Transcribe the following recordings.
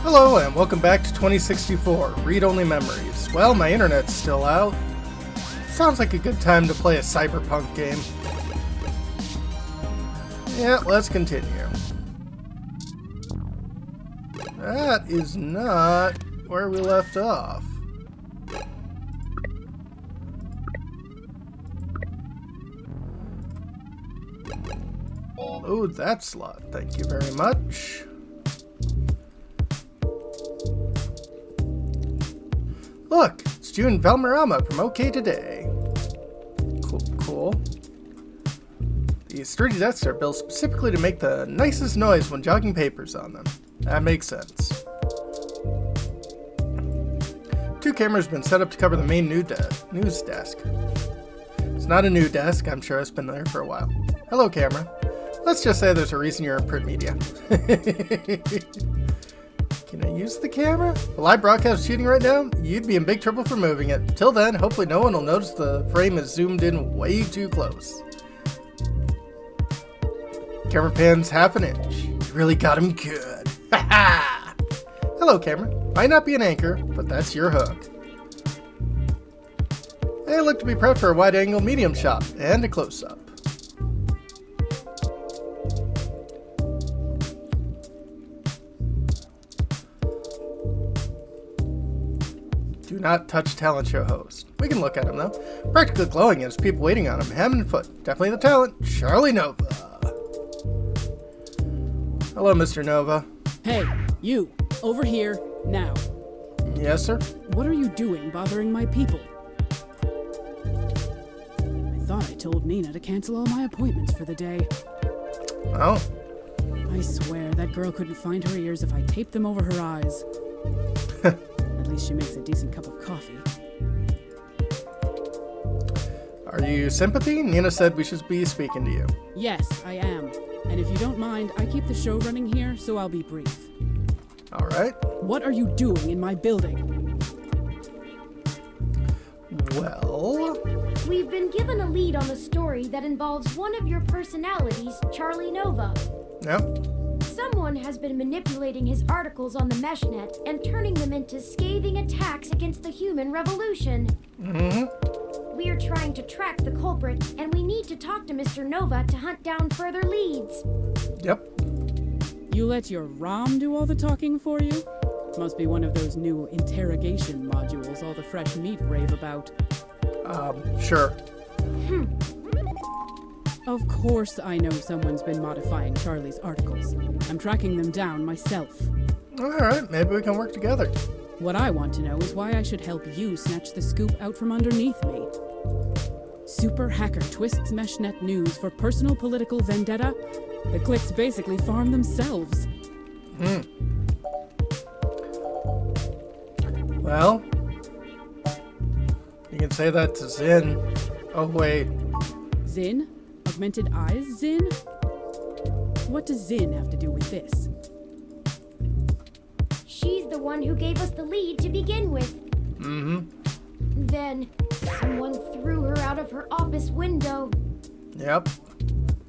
Hello and welcome back to 2064, Read-Only Memories. Well, my internet's still out. Sounds like a good time to play a cyberpunk game. Yeah, let's continue. That is not where we left off. Load that slot, thank you very much. Look, it's June Valmarama from OK Today. Cool. These sturdy desks are built specifically to make the nicest noise when jogging papers on them. That makes sense. 2 cameras have been set up to cover the main news desk. It's not a new desk, I'm sure it's been there for a while. Hello, camera. Let's just say there's a reason you're in print media. Can I use the camera? The live broadcast shooting right now? You'd be in big trouble for moving it. Till then, hopefully no one will notice the frame is zoomed in way too close. Camera pan's half an inch. You really got him good. Ha ha! Hello, camera. Might not be an anchor, but that's your hook. They look to be prepped for a wide-angle medium shot and a close-up. Do not touch talent show host. We can look at him though. Practically glowing as people waiting on him, hand and foot. Definitely the talent, Charlie Nova. Hello, Mr. Nova. Hey, you, over here, now. Yes, sir? What are you doing bothering my people? I thought I told Nina to cancel all my appointments for the day. Oh. I swear, that girl couldn't find her ears if I taped them over her eyes. At least she makes a decent cup of coffee. Are you sympathy? Nina said we should be speaking to you. Yes, I am. And if you don't mind, I keep the show running here, so I'll be brief. All right. What are you doing in my building? Well... We've been given a lead on a story that involves one of your personalities, Charlie Nova. Yep. Someone has been manipulating his articles on the meshnet and turning them into scathing attacks against the human revolution. Mm-hmm. We are trying to track the culprit, and we need to talk to Mr. Nova to hunt down further leads. Yep. You let your ROM do all the talking for you? Must be one of those new interrogation modules all the fresh meat rave about. Sure. Of course I know someone's been modifying Charlie's articles. I'm tracking them down myself. All right, maybe we can work together. What I want to know is why I should help you snatch the scoop out from underneath me. Super hacker twists meshnet news for personal political vendetta? The clicks basically farm themselves. Well, you can say that to Zin. Oh, wait. Zin? Augmented eyes, Zin? What does Zin have to do with this? She's the one who gave us the lead to begin with. Mm-hmm. Then, someone threw her out of her office window. Yep.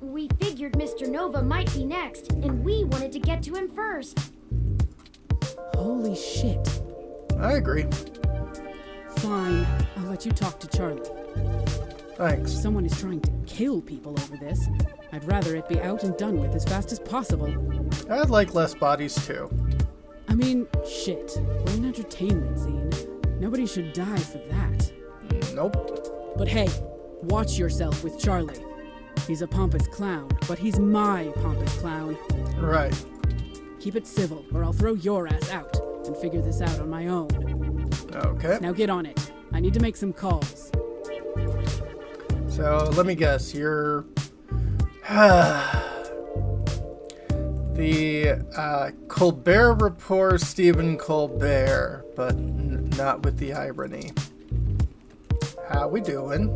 We figured Mr. Nova might be next, and we wanted to get to him first. Holy shit. I agree. Fine, I'll let you talk to Charlie. Thanks. If someone is trying to kill people over this, I'd rather it be out and done with as fast as possible. I'd like less bodies, too. I mean, shit. We're an entertainment scene. Nobody should die for that. Nope. But hey, watch yourself with Charlie. He's a pompous clown, but he's my pompous clown. Right. Keep it civil, or I'll throw your ass out and figure this out on my own. Okay. Now get on it. I need to make some calls. So, let me guess, you're... the Colbert Report Stephen Colbert, but not with the irony. How we doing?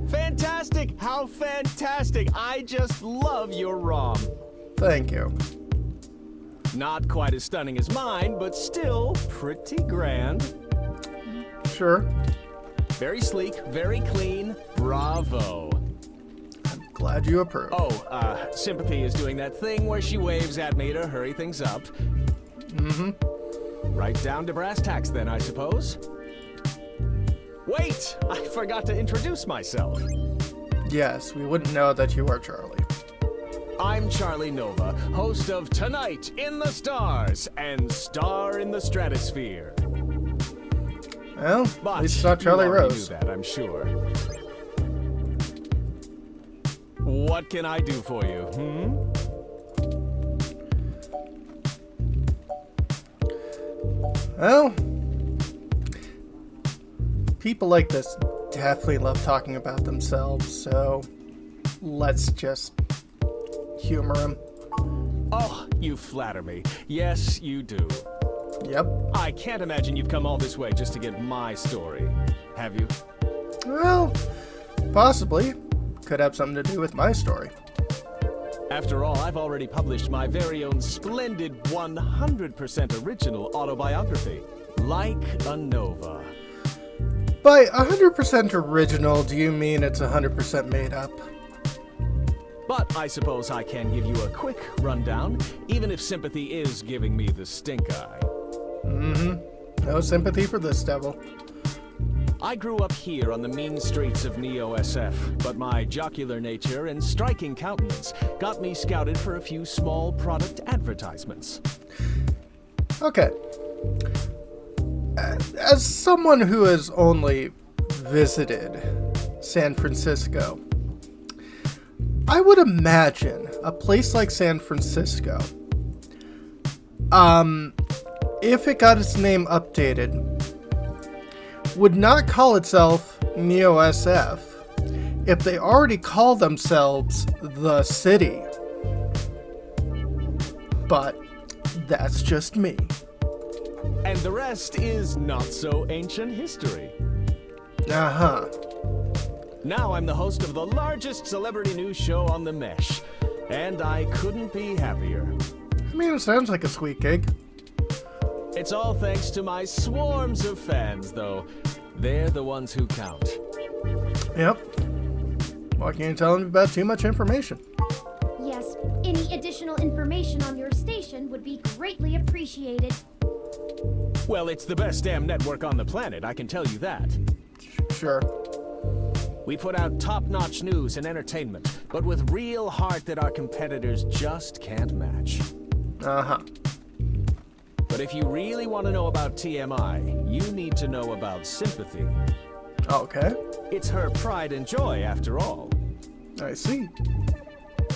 Fantastic! How fantastic! I just love your ROM. Thank you. Not quite as stunning as mine, but still pretty grand. Sure. Very sleek, very clean. Bravo. I'm glad you approve. Oh, Sympathy is doing that thing where she waves at me to hurry things up. Right down to brass tacks then, I suppose. Wait! I forgot to introduce myself. Yes, we wouldn't know that you are Charlie. I'm Charlie Nova, host of Tonight in the Stars and Star in the Stratosphere. Well, But at least it's not Charlie you already Rose. knew that, I'm sure. What can I do for you, Well, people like this definitely love talking about themselves, so let's just humor them. Oh, you flatter me. Yes, you do. Yep. I can't imagine you've come all this way just to get my story. Have you? Well, possibly. Could have something to do with my story. After all, I've already published my very own splendid 100% original autobiography, Like a Nova. By 100% original, do you mean it's 100% made up? But I suppose I can give you a quick rundown, even if sympathy is giving me the stink eye. No sympathy for this devil. I grew up here on the mean streets of Neo-SF, but my jocular nature and striking countenance got me scouted for a few small product advertisements. Okay. As someone who has only visited San Francisco, I would imagine a place like San Francisco, if it got its name updated, would not call itself Neo-SF if they already call themselves The City. But that's just me. And the rest is not so ancient history. Uh-huh. Now I'm the host of the largest celebrity news show on the Mesh, and I couldn't be happier. I mean, it sounds like a sweet gig. It's all thanks to my swarms of fans, though. They're the ones who count. Yep. Why can't you tell them about too much information? Yes, any additional information on your station would be greatly appreciated. Well, it's the best damn network on the planet, I can tell you that. Sure. We put out top-notch news and entertainment, but with real heart that our competitors just can't match. Uh-huh. But if you really want to know about TMI, you need to know about Sympathy. Okay. It's her pride and joy, after all. I see.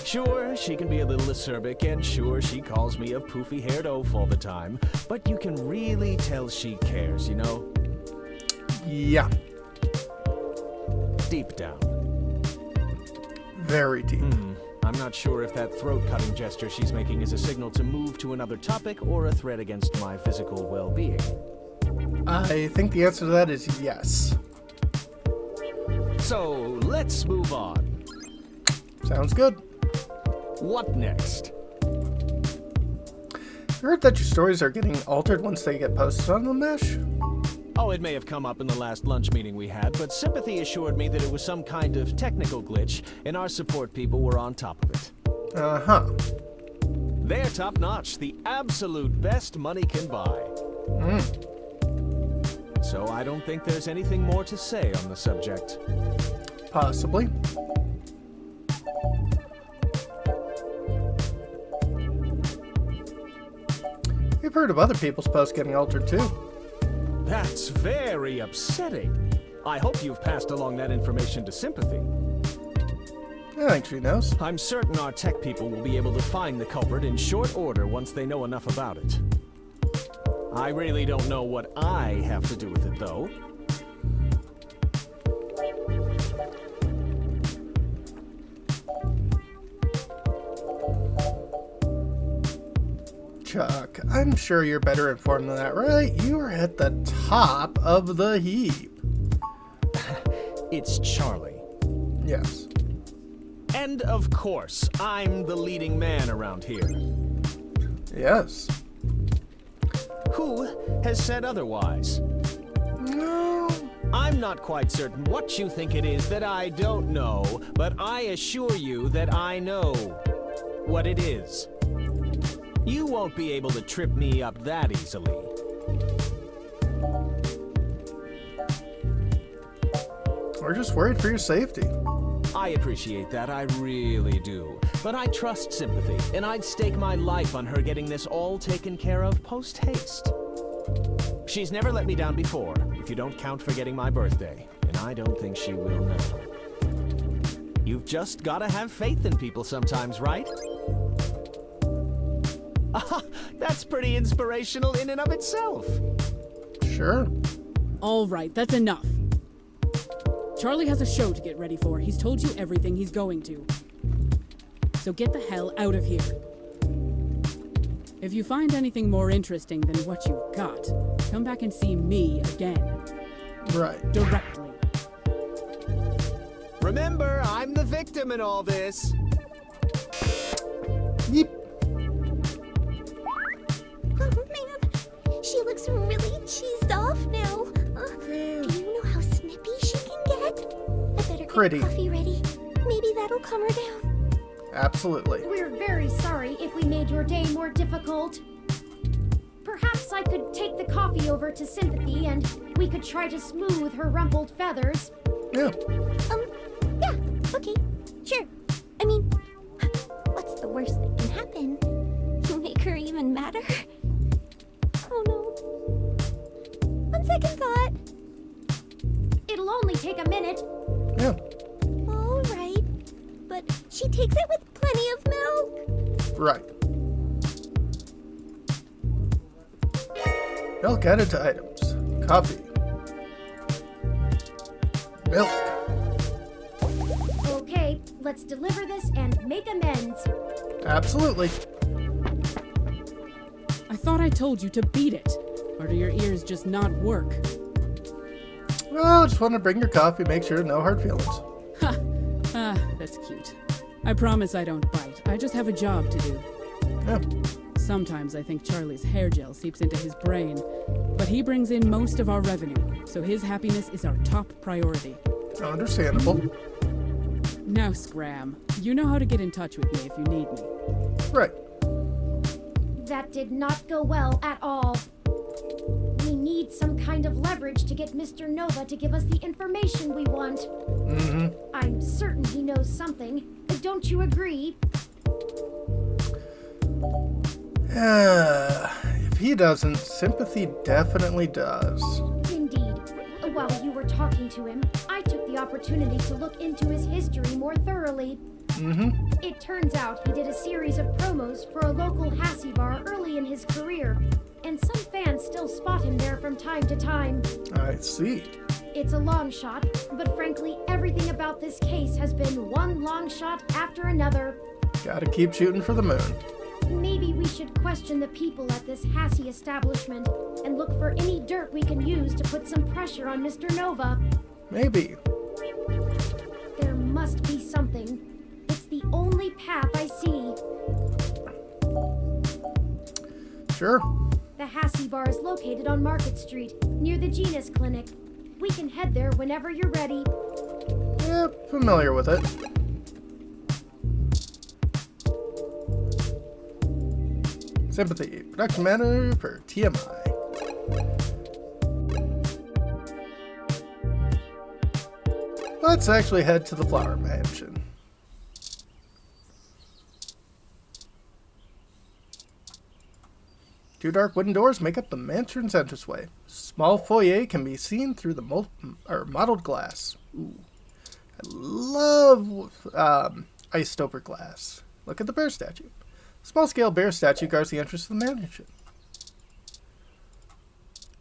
Sure, she can be a little acerbic, and sure, she calls me a poofy-haired oaf all the time, but you can really tell she cares, you know? Yeah. Deep down. Very deep. I'm not sure if that throat-cutting gesture she's making is a signal to move to another topic or a threat against my physical well-being. I think the answer to that is yes. So, let's move on. Sounds good. What next? I heard that your stories are getting altered once they get posted on the Mesh. Oh, it may have come up in the last lunch meeting we had, but Sympathy assured me that it was some kind of technical glitch, and our support people were on top of it. Uh-huh. They're top-notch, the absolute best money can buy. So I don't think there's anything more to say on the subject. Possibly. We've heard of other people's posts getting altered too. That's very upsetting. I hope you've passed along that information to Sympathy. I think she knows. I'm certain our tech people will be able to find the culprit in short order once they know enough about it. I really don't know what I have to do with it, though. Chuck, I'm sure you're better informed than that, right? You are at the top of the heap. It's Charlie. Yes. And of course, I'm the leading man around here. Yes. Who has said otherwise? No. I'm not quite certain what you think it is that I don't know, but I assure you that I know what it is. You won't be able to trip me up that easily. We're just worried for your safety. I appreciate that, I really do. But I trust Sympathy, and I'd stake my life on her getting this all taken care of post-haste. She's never let me down before, if you don't count forgetting my birthday, and I don't think she will now. You've just gotta have faith in people sometimes, right? Ah, that's pretty inspirational in and of itself. Sure. All right, that's enough. Charlie has a show to get ready for. He's told you everything he's going to. So get the hell out of here. If you find anything more interesting than what you've got, come back and see me again. Right. Directly. Remember, I'm the victim in all this. Yeep. Oh man, she looks really cheesed off now. Do you know how snippy she can get? I better get Pretty. coffee ready. Maybe that'll calm her down. Absolutely. We're very sorry if we made your day more difficult. Perhaps I could take the coffee over to Sympathy and we could try to smooth her rumpled feathers. Yeah. Yeah, okay, sure. I mean, what's the worst that can happen? Make her even madder? Oh no. On second thought. It'll only take a minute. Yeah. All right, but she takes it with plenty of milk. Right. Milk added to items. Coffee. Milk. Okay, let's deliver this and make amends. Absolutely. I thought I told you to beat it. Or do your ears just not work? Well, just want to bring your coffee, make sure no hard feelings. Ha! Ah, that's cute. I promise I don't bite. I just have a job to do. Yeah. Sometimes I think Charlie's hair gel seeps into his brain, but he brings in most of our revenue, so his happiness is our top priority. Understandable. Now, Scram, you know how to get in touch with me if you need me. Right. That did not go well at all. We need some kind of leverage to get Mr. Nova to give us the information we want. Mm-hmm. I'm certain he knows something. Don't you agree? If he doesn't, Sympathy definitely does. Indeed. While you were talking to him, I took the opportunity to look into his history more thoroughly. Mm-hmm. It turns out he did a series of promos for a local Hassie bar early in his career, and some fans still spot him there from time to time. I see. It's a long shot, but frankly, everything about this case has been one long shot after another. Gotta keep shooting for the moon. Maybe we should question the people at this Hassie establishment and look for any dirt we can use to put some pressure on Mr. Nova. Maybe. There must be something. It's the only path I see. Sure. The Hassie Bar is located on Market Street, near the Genus Clinic. We can head there whenever you're ready. Yeah, familiar with it. Sympathy, production manager for TMI. Let's actually head to the Flower Mansion. Two dark wooden doors make up the mansion's entranceway. Small foyer can be seen through the mottled glass. Ooh. I love iced over glass. Look at the bear statue. Small-scale bear statue guards the entrance to the mansion.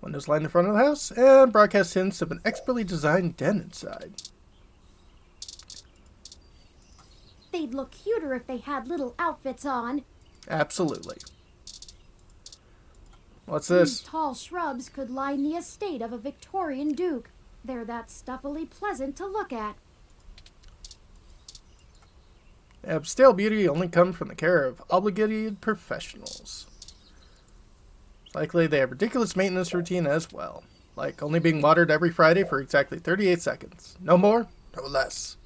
Windows line the front of the house and broadcast hints of an expertly designed den inside. They'd look cuter if they had little outfits on. Absolutely. What's These this? tall shrubs could line the estate of a Victorian duke. They're that stuffily pleasant to look at. Stale beauty only comes from the care of obligated professionals. Likely they have ridiculous maintenance routine as well, like only being watered every Friday for exactly 38 seconds. No more, no less.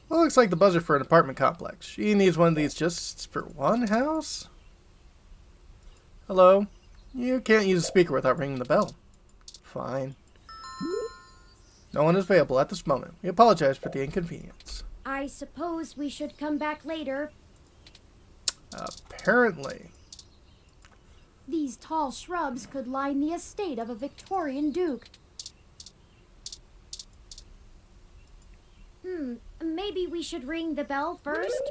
Well, looks like the buzzer for an apartment complex. She needs one of these just for one house? Hello? You can't use a speaker without ringing the bell. Fine. No one is available at this moment. We apologize for the inconvenience. I suppose we should come back later. Apparently. These tall shrubs could line the estate of a Victorian duke. Maybe we should ring the bell first?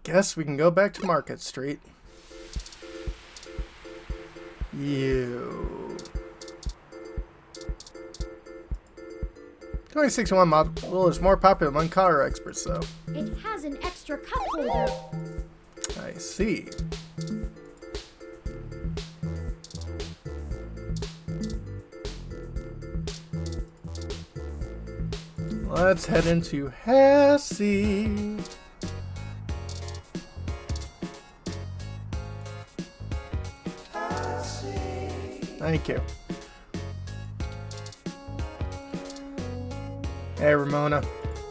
Guess we can go back to Market Street. You. 2061 model is more popular among car experts, though. It has an extra cup holder. I see. Let's head into Hassie. Thank you. Hey, Ramona.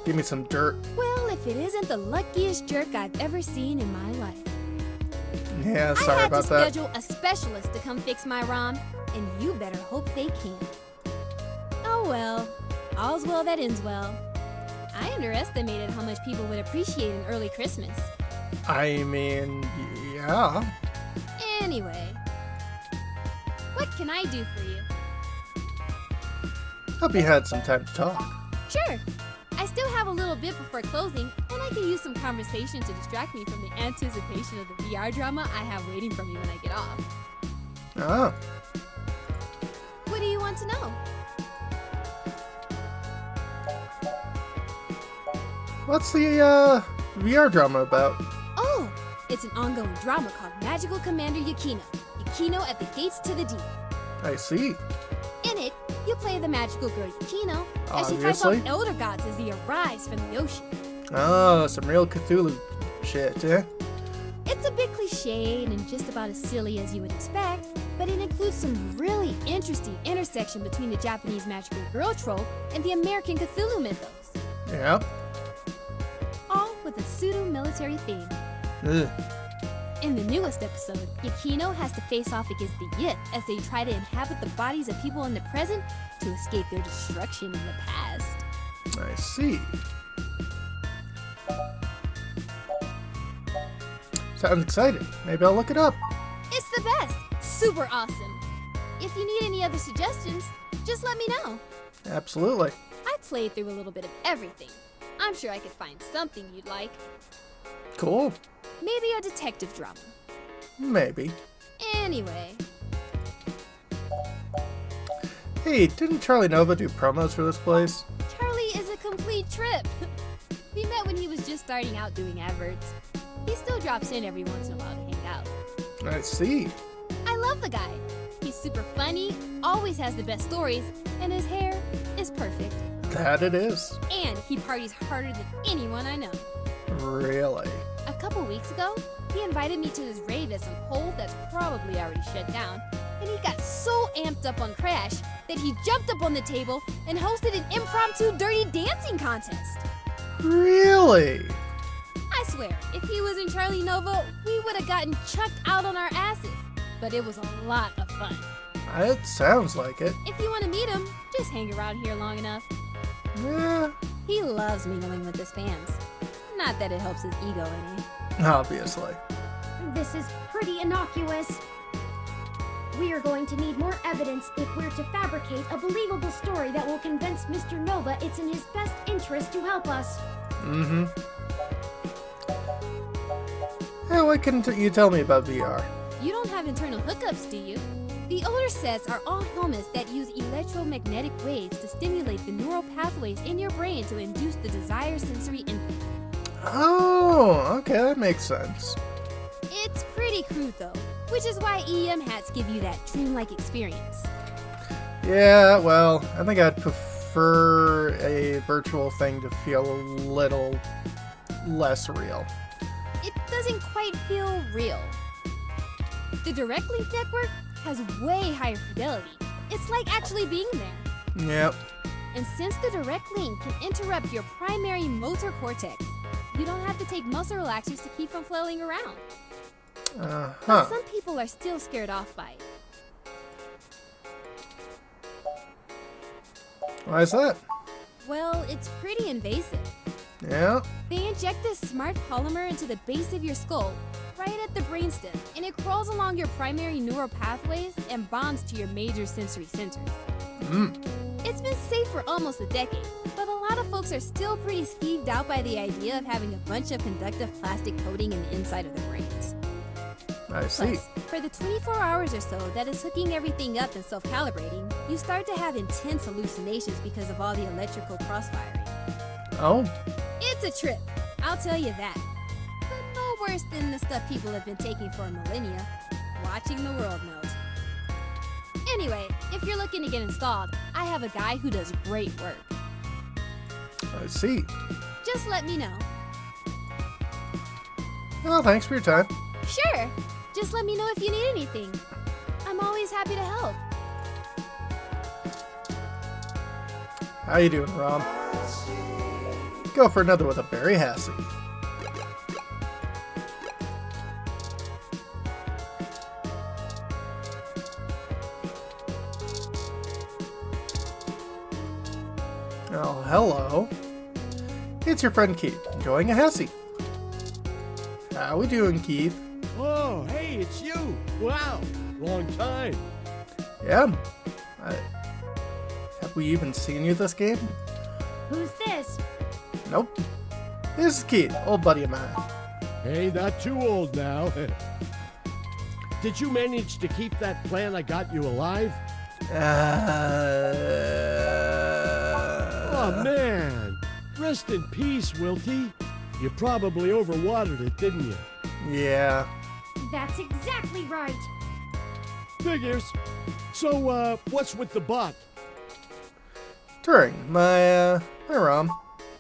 Give me some dirt. Well, if it isn't the luckiest jerk I've ever seen in my life. Yeah, I sorry had about to that. schedule a specialist to come fix my ROM, and you better hope they can. Oh well, all's well that ends well. I underestimated how much people would appreciate an early Christmas. I mean, yeah. Anyway, what can I do for you? Hope you had some time to talk. Sure. I still have a little bit before closing, and I can use some conversation to distract me from the anticipation of the VR drama I have waiting for me when I get off. Ah, What do you want to know? what's the VR drama about? Oh, it's an ongoing drama called Magical Commander Yukino. Yukino at the gates to the deep. I see. In it, you play the magical girl Yukino as she fights Obviously. off elder gods as they arise from the ocean. Oh, some real Cthulhu shit, eh? It's a bit cliched and just about as silly as you would expect, but it includes some really interesting intersection between the Japanese magical girl trope and the American Cthulhu mythos, Yeah. all with a pseudo-military theme. Ugh. In the newest episode, Yukino has to face off against the Yith as they try to inhabit the bodies of people in the present to escape their destruction in the past. I see. Sounds exciting. Maybe I'll look it up. It's the best! Super awesome! If you need any other suggestions, just let me know. Absolutely. I've played through a little bit of everything. I'm sure I could find something you'd like. Cool. Maybe a detective drama. Maybe. Anyway, Hey, didn't Charlie Nova do promos for this place? Charlie is a complete trip. We met when he was just starting out doing adverts. He still drops in every once in a while to hang out. I see. I love the guy. He's super funny, always has the best stories, and his hair is perfect. That it is. And he parties harder than anyone I know. Really? A couple weeks ago, he invited me to his rave at some hole that's probably already shut down, and he got so amped up on Crash that he jumped up on the table and hosted an impromptu dirty dancing contest. Really? I swear, if he was in Charlie Nova, we would have gotten chucked out on our asses. But it was a lot of fun. It sounds like it. If you want to meet him, just hang around here long enough. Yeah, He loves mingling with his fans. Not that it helps his ego any. obviously. This is pretty innocuous. We are going to need more evidence if we're to fabricate a believable story that will convince Mr. Nova it's in his best interest to help us. Mm-hmm. Hey, what can you tell me about VR? You don't have internal hookups, do you? The older sets are all helmets that use electromagnetic waves to stimulate the neural pathways in your brain to induce the desired sensory input. Oh, okay, that makes sense. It's pretty crude though, which is why EM hats give you that dreamlike experience. Yeah, well, I think I'd prefer a virtual thing to feel a little less real. It doesn't quite feel real. The Direct Link network has way higher fidelity, It's like actually being there. Yep. And since the direct link can interrupt your primary motor cortex, you don't have to take muscle relaxers to keep from flailing around. But some people are still scared off by it. Why is that? Well, it's pretty invasive. Yeah. They inject this smart polymer into the base of your skull, right at the brainstem, and it crawls along your primary neural pathways and bonds to your major sensory centers. It's been safe for almost a decade, but a lot of folks are still pretty skeeved out by the idea of having a bunch of conductive plastic coating in the inside of their brains. I see. Plus, for the 24 hours or so that is hooking everything up and self-calibrating, you start to have intense hallucinations because of all the electrical crossfiring. Oh. It's a trip, I'll tell you that. But no worse than the stuff people have been taking for millennia. Watching the world melt. Anyway, if you're looking to get installed, I have a guy who does great work. I see. Just let me know. Well, thanks for your time. Sure, just let me know if you need anything. I'm always happy to help. How you doing, Rom? Go for another with a berry Hassie. Oh, hello. It's your friend Keith, enjoying a Hassie. How we doing, Keith? Oh, hey, it's you. Wow, long time. Yeah. Have we even seen you this game? Who's this? Nope. This is Keith, old buddy of mine. Hey, not too old now. Did you manage to keep that plant I got you alive? Oh, man. Rest in peace, Wilty. You probably overwatered it, didn't you? Yeah. That's exactly right. Figures. So, what's with the bot? Turing, my Rom.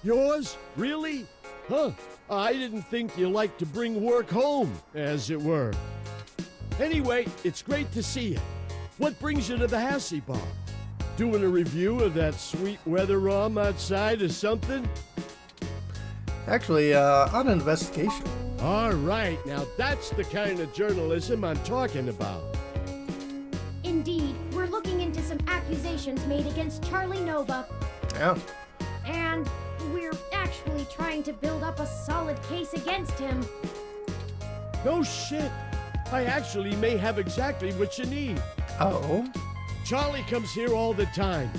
Yours? Really? Huh. I didn't think you liked to bring work home, as it were. Anyway, it's great to see you. What brings you to the Hassie Bar? Doing a review of that sweet weather ROM outside or something? Actually, on an investigation. All right, now that's the kind of journalism I'm talking about. Indeed, we're looking into some accusations made against Charlie Nova. Yeah. And we're actually trying to build up a solid case against him. No shit. I actually may have exactly what you need. Oh? Charlie comes here all the time.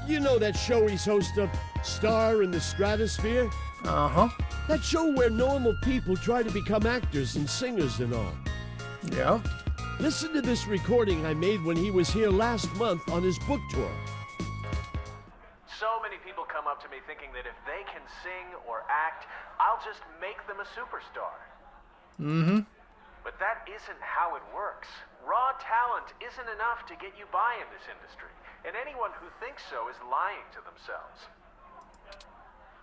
You know that show he's host of, Star in the Stratosphere? Uh-huh. That show where normal people try to become actors and singers and all. Yeah. Listen to this recording I made when he was here last month on his book tour. So many people come up to me thinking that if they can sing or act, I'll just make them a superstar. Mm-hmm. But that isn't how it works. Raw talent isn't enough to get you by in this industry, and anyone who thinks so is lying to themselves.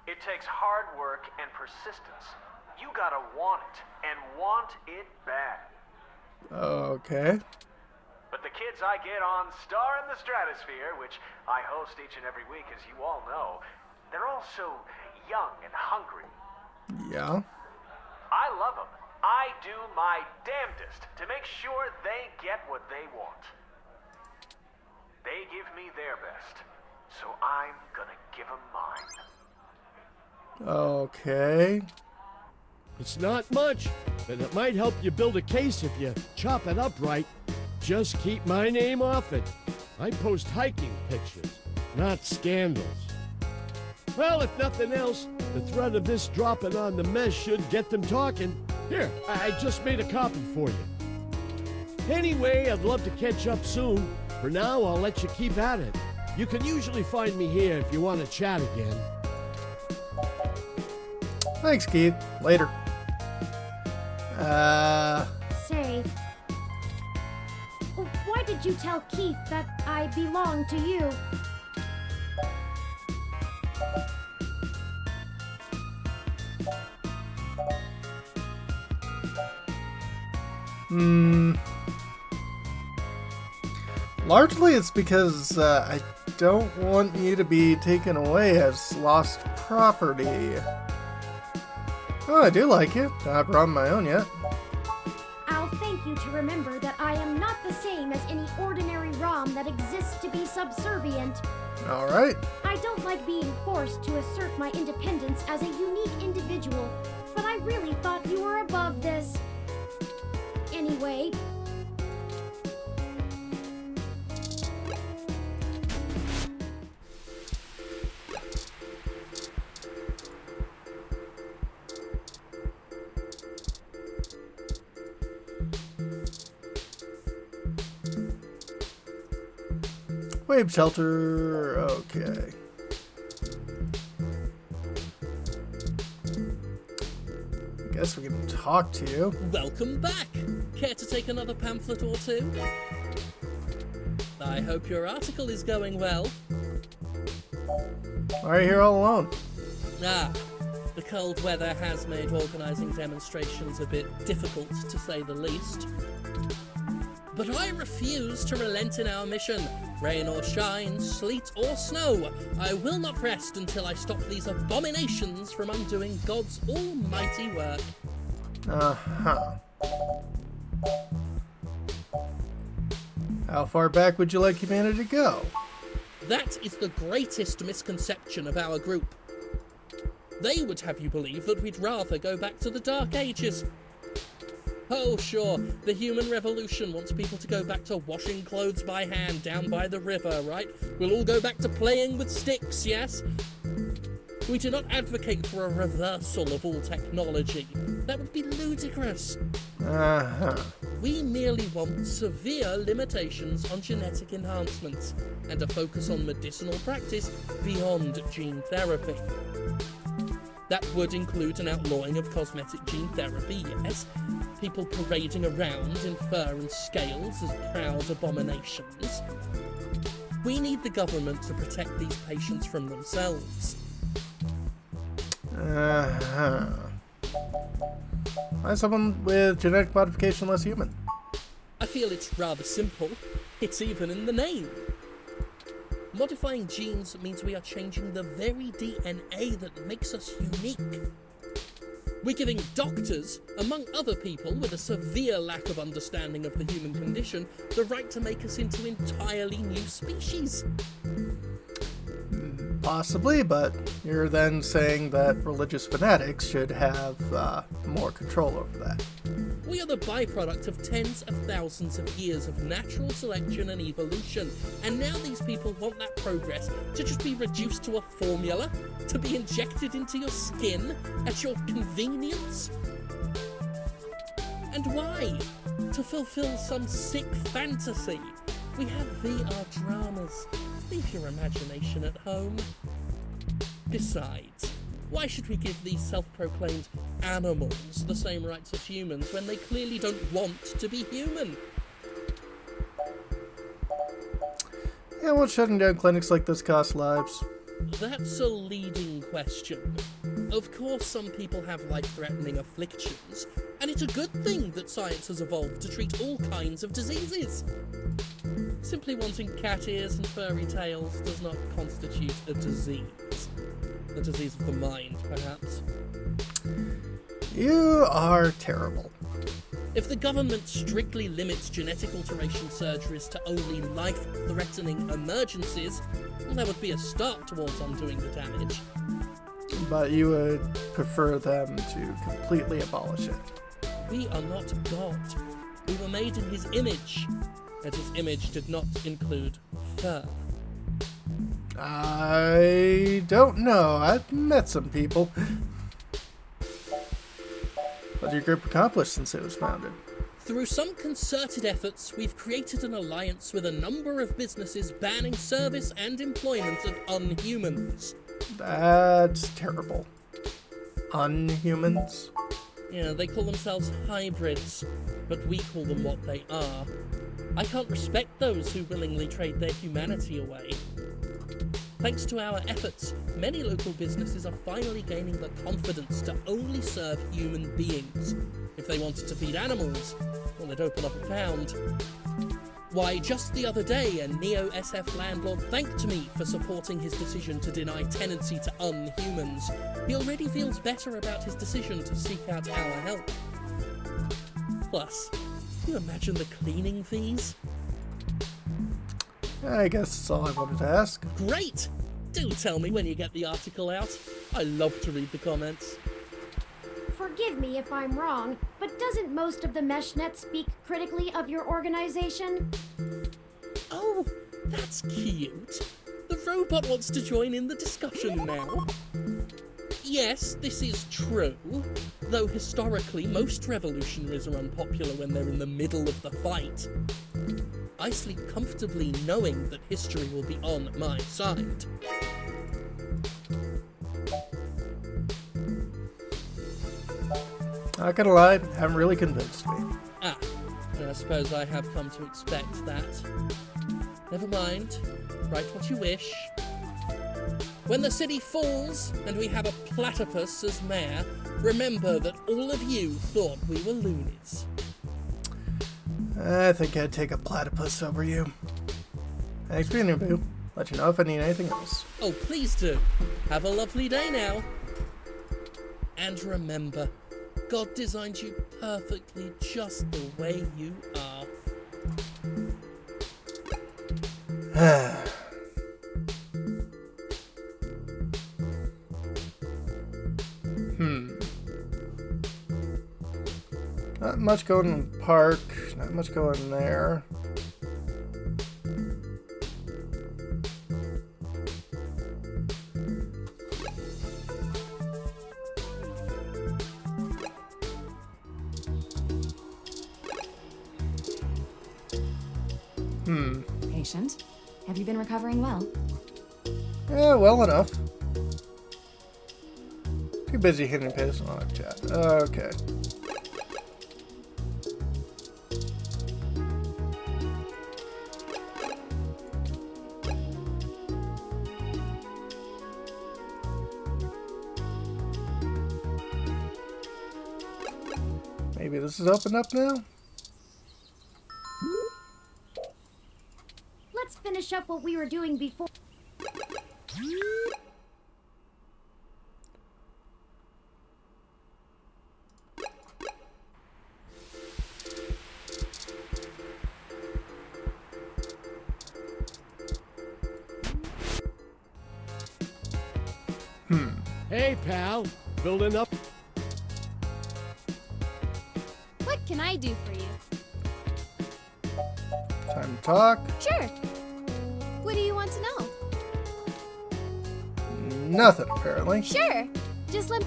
It takes hard work and persistence. You gotta want it, and want it bad. Okay. But the kids I get on Star in the Stratosphere, which I host each and every week, as you all know, they're all so young and hungry. Yeah. I love them. I do my damnedest to make sure they get what they want. They give me their best, so I'm gonna give them mine. Okay. It's not much, but it might help you build a case if you chop it up right. Just keep my name off it. I post hiking pictures, not scandals. Well, if nothing else, the threat of this dropping on the mesh should get them talking. Here, I just made a copy for you. Anyway, I'd love to catch up soon. For now, I'll let you keep at it. You can usually find me here if you want to chat again. Thanks, Keith. Later. Say, why did you tell Keith that I belong to you? Largely it's because I don't want you to be taken away as lost property. Oh, I do like you. I haven't brought my own yet. I'll thank you to remember that I am not the same as any ordinary ROM that exists to be subservient. Alright. I don't like being forced to assert my independence as a unique individual, but I really thought you were above this. Anyway... Wave shelter, okay. I guess we can talk to you. Welcome back! Care to take another pamphlet or two? I hope your article is going well. Why are you here all alone? Ah, the cold weather has made organising demonstrations a bit difficult, to say the least. But I refuse to relent in our mission. Rain or shine, sleet or snow, I will not rest until I stop these abominations from undoing God's almighty work. Uh-huh. How far back would you like humanity to go? That is the greatest misconception of our group. They would have you believe that we'd rather go back to the Dark Ages. Oh, sure, the human revolution wants people to go back to washing clothes by hand down by the river, right? We'll all go back to playing with sticks, yes? We do not advocate for a reversal of all technology. That would be ludicrous. Uh-huh. We merely want severe limitations on genetic enhancements and a focus on medicinal practice beyond gene therapy. That would include an outlawing of cosmetic gene therapy, yes? People parading around in fur and scales as proud abominations. We need the government to protect these patients from themselves. Uh-huh. Why is someone with genetic modification less human? I feel it's rather simple. It's even in the name. Modifying genes means we are changing the very DNA that makes us unique. We're giving doctors, among other people with a severe lack of understanding of the human condition, the right to make us into entirely new species. Possibly, but you're then saying that religious fanatics should have more control over that. We are the byproduct of tens of thousands of years of natural selection and evolution, and now these people want that progress to just be reduced to a formula, to be injected into your skin at your convenience. And why? To fulfill some sick fantasy. We have VR dramas. Leave your imagination at home. Besides, why should we give these self-proclaimed animals the same rights as humans when they clearly don't want to be human? Yeah, won't shutting down clinics like this cost lives? That's a leading question. Of course, some people have life-threatening afflictions, and it's a good thing that science has evolved to treat all kinds of diseases. Simply wanting cat ears and furry tails does not constitute a disease. A disease of the mind, perhaps. You are terrible. If the government strictly limits genetic alteration surgeries to only life-threatening emergencies, well, that would be a start towards undoing the damage. But you would prefer them to completely abolish it. We are not God. We were made in his image, and his image did not include fur. I don't know. I've met some people. What did your group accomplish since it was founded? Through some concerted efforts, we've created an alliance with a number of businesses banning service and employment of unhumans. That's terrible. Unhumans? Yeah, they call themselves hybrids, but we call them what they are. I can't respect those who willingly trade their humanity away. Thanks to our efforts, many local businesses are finally gaining the confidence to only serve human beings. If they wanted to feed animals, well, they'd open up a pound. Why, just the other day, a Neo-SF landlord thanked me for supporting his decision to deny tenancy to unhumans. He already feels better about his decision to seek out our help. Plus, can you imagine the cleaning fees? I guess that's all I wanted to ask. Great! Do tell me when you get the article out. I love to read the comments. Forgive me if I'm wrong, but doesn't most of the MeshNet speak critically of your organization? Oh, that's cute. The robot wants to join in the discussion now. Yes, this is true, though historically most revolutionaries are unpopular when they're in the middle of the fight. I sleep comfortably knowing that history will be on my side. Not gonna lie, haven't really convinced me. Ah, I suppose I have come to expect that. Never mind. Write what you wish. When the city falls and we have a platypus as mayor, remember that all of you thought we were loonies. I think I'd take a platypus over you. Thanks for the interview. Let you know if I need anything else. Oh, please do. Have a lovely day now. And remember, God designed you perfectly just the way you are. Not much going in the park, not much going there. Patient, have you been recovering well? Yeah, well enough. Too busy hitting piss on a chat. Okay. Maybe this is open up now? Let's finish up what we were doing before. Hey, pal. Building up? What can I do for you? Time to talk. Sure. What do you want to know? Nothing, apparently. Sure. Just let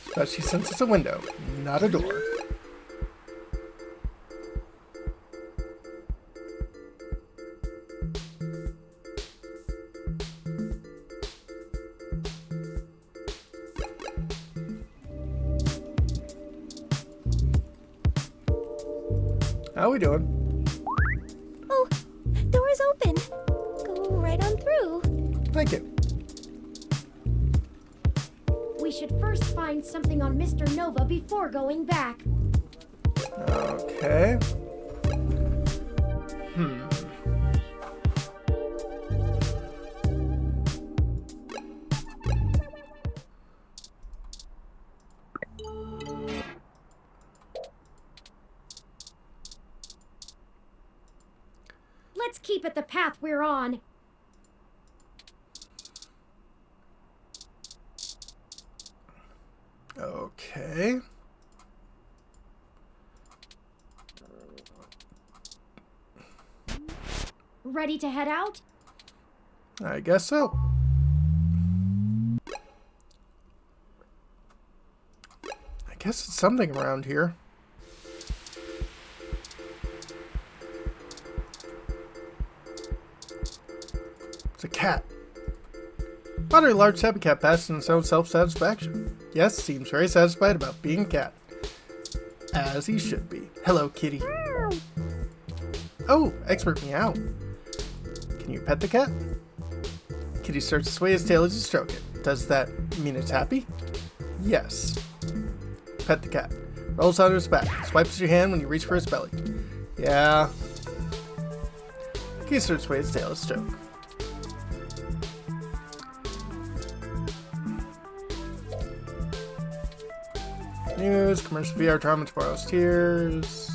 Especially since it's a window, not a door. How we doing? Oh, door's open. Go right on through. Thank you. We should first find something on Mr. Nova before going back. Okay. Let's keep it the path we're on. Okay. Ready to head out? I guess so. I guess it's something around here. It's a cat. Not a large tabby cat basks in its own self-satisfaction. Yes, seems very satisfied about being a cat. As he should be. Hello, kitty. Oh, expert meow. Can you pet the cat? Kitty starts to sway his tail as you stroke it. Does that mean it's happy? Yes. Pet the cat. Rolls on its back. Swipes your hand when you reach for its belly. Yeah. Geese starts sway its tail a stroke. News, commercial VR drama, tomorrow's tears.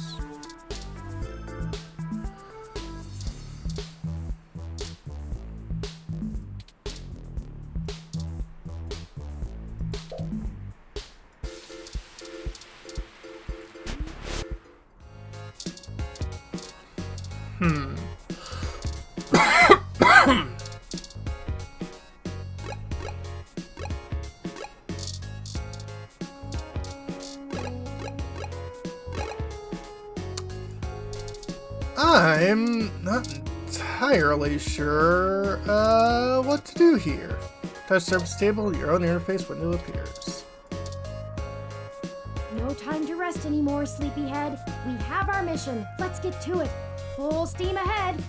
I'm not entirely sure what to do here. Touch surface table, your own interface window appears. No time to rest anymore, sleepyhead. We have our mission. Let's get to it. Full steam ahead.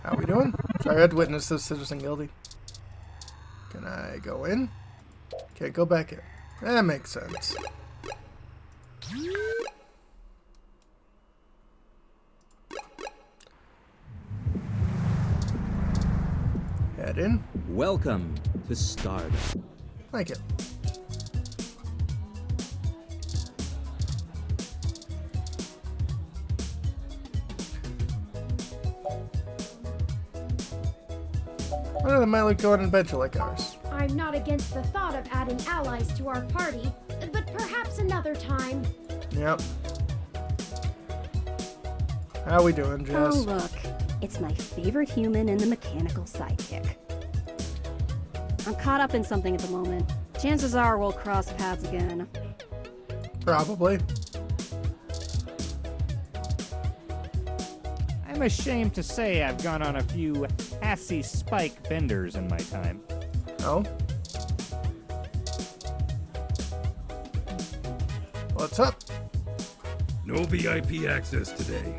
How we doing? Sorry, I had to witness this citizen guilty. Can I go in? Can't go back in. That makes sense. Head in. Welcome to Stardom. Like it. One of them might like to go on an adventure like ours. I'm not against the thought of adding allies to our party, but perhaps another time. Yep. How we doing, Jess? Oh, look. It's my favorite human and the mechanical sidekick. I'm caught up in something at the moment. Chances are we'll cross paths again. Probably. I'm ashamed to say I've gone on a few assy spike benders in my time. Oh? What's up? No VIP access today.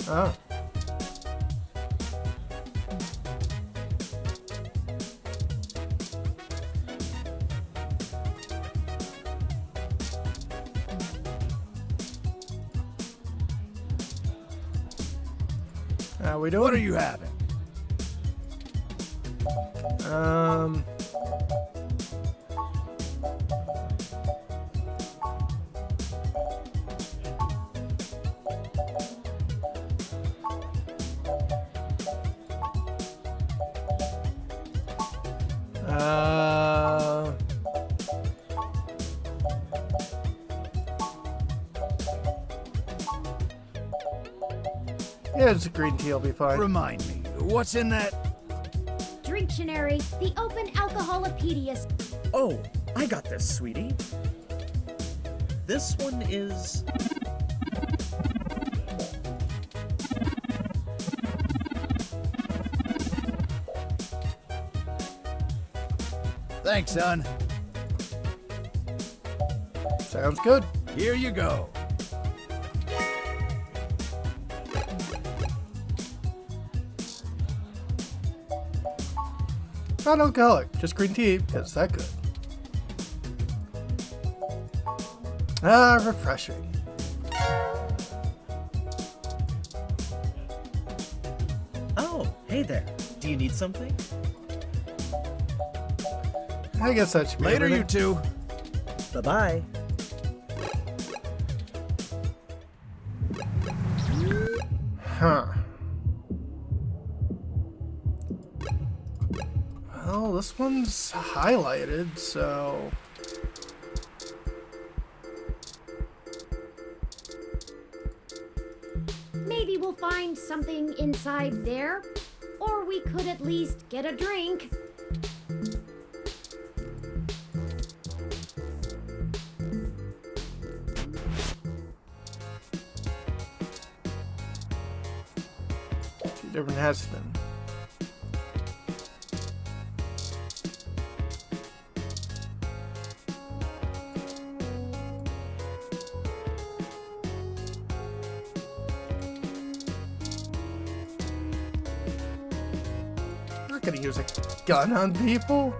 Oh. How we doing? What are you having? Yeah, it's a green tea, will be fine. Remind me, what's in that? Drinktionary, the open alcoholopedia. Oh, I got this, sweetie. This one is... Thanks, son. Sounds good. Here you go. Not alcoholic, just green tea. It's that good. Ah, refreshing. Oh, hey there. Do you need something? I guess that should be Later, everything. you two. Bye-bye. Huh. Well, this one's highlighted, so... Maybe we'll find something inside there. Or we could at least get a drink. Two different hats then. gonna use a gun on people.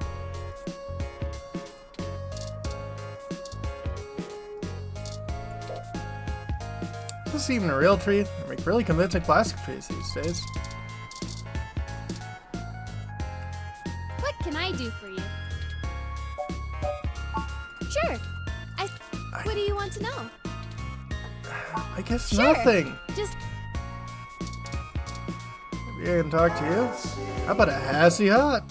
Is this even a real tree? They make really convincing plastic trees these days. What can I do for you? Sure. What do you want to know? I guess Sure. nothing. Just Maybe I can talk to you. How about a Hassy Hot?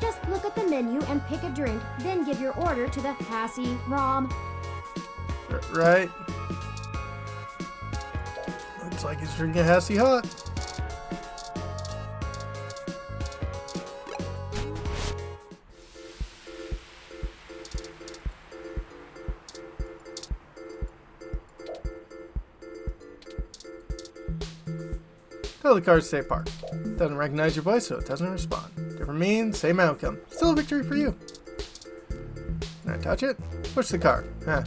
Just look at the menu and pick a drink, then give your order to the Hassy Rom. Right. Looks like he's drinking a Hassy Hot. Tell the car to stay parked. Doesn't recognize your voice, so it doesn't respond. Different means, same outcome. Still a victory for you. Can I touch it? Push the car. Huh.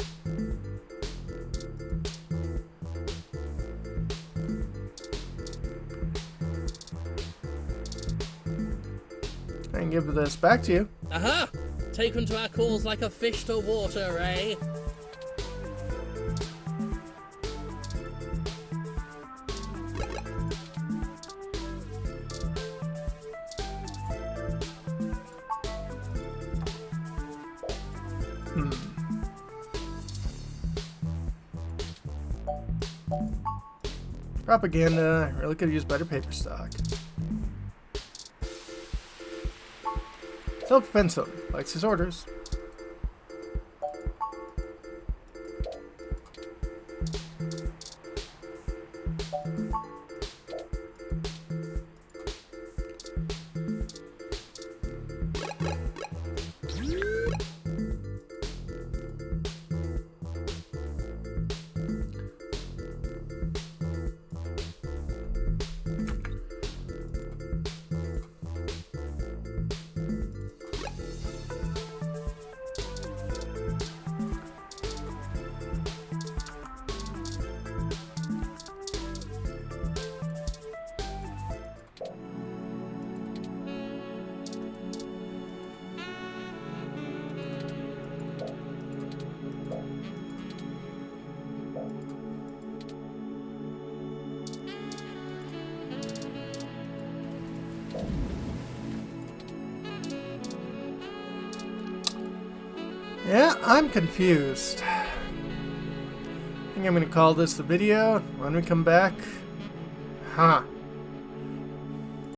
I can give this back to you. Aha! Taken to our cause like a fish to water, eh? Propaganda. I really could have used better paper stock. Self-defense likes his orders. Yeah, I'm confused. I think I'm gonna call this the video. When we come back,